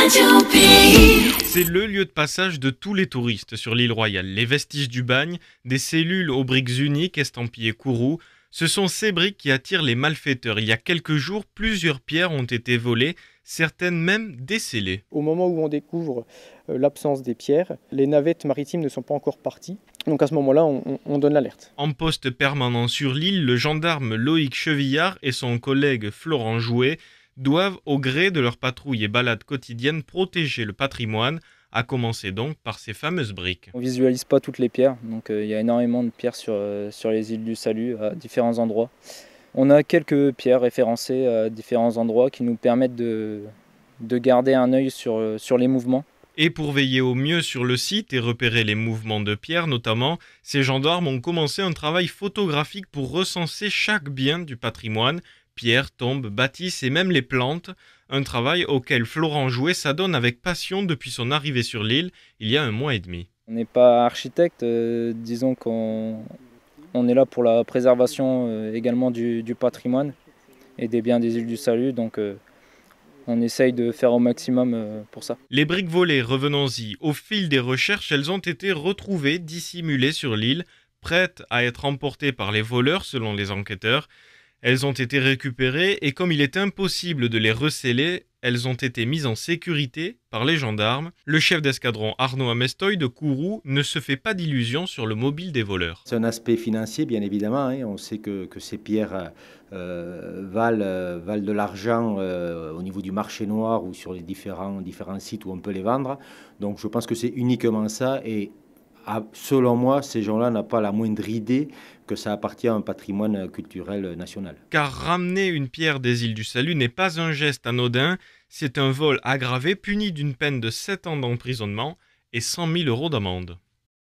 Radio Pays. C'est le lieu de passage de tous les touristes sur l'île Royale. Les vestiges du bagne, des cellules aux briques uniques estampillées Kourou, ce sont ces briques qui attirent les malfaiteurs. Il y a quelques jours, plusieurs pierres ont été volées, certaines même décellées. Au moment où on découvre l'absence des pierres, les navettes maritimes ne sont pas encore parties. Donc à ce moment-là, on donne l'alerte. En poste permanent sur l'île, le gendarme Loïc Chevillard et son collègue Florent Jouet doivent, au gré de leurs patrouilles et balades quotidiennes, protéger le patrimoine, à commencer donc par ces fameuses briques. On ne visualise pas toutes les pierres, donc il y a énormément de pierres sur les îles du Salut à différents endroits. On a quelques pierres référencées à différents endroits qui nous permettent de garder un œil sur les mouvements. Et pour veiller au mieux sur le site et repérer les mouvements de pierres notamment, ces gendarmes ont commencé un travail photographique pour recenser chaque bien du patrimoine, pierres, tombes, bâtisses et même les plantes, un travail auquel Florent Jouet s'adonne avec passion depuis son arrivée sur l'île il y a 1 mois et demi. On n'est pas architecte, disons qu'on est là pour la préservation également du patrimoine et des biens des îles du Salut, donc on essaye de faire au maximum pour ça. Les briques volées, revenons-y, au fil des recherches, elles ont été retrouvées, dissimulées sur l'île, prêtes à être emportées par les voleurs selon les enquêteurs. Elles ont été récupérées et comme il est impossible de les recéler, elles ont été mises en sécurité par les gendarmes. Le chef d'escadron Arnaud Amestoy de Kourou ne se fait pas d'illusions sur le mobile des voleurs. C'est un aspect financier, bien évidemment. On sait que ces pierres valent de l'argent au niveau du marché noir ou sur les différents sites où on peut les vendre. Donc je pense que c'est uniquement ça. Et selon moi, ces gens-là n'ont pas la moindre idée que ça appartient à un patrimoine culturel national. Car ramener une pierre des îles du Salut n'est pas un geste anodin, c'est un vol aggravé puni d'une peine de 7 ans d'emprisonnement et 100 000 € d'amende.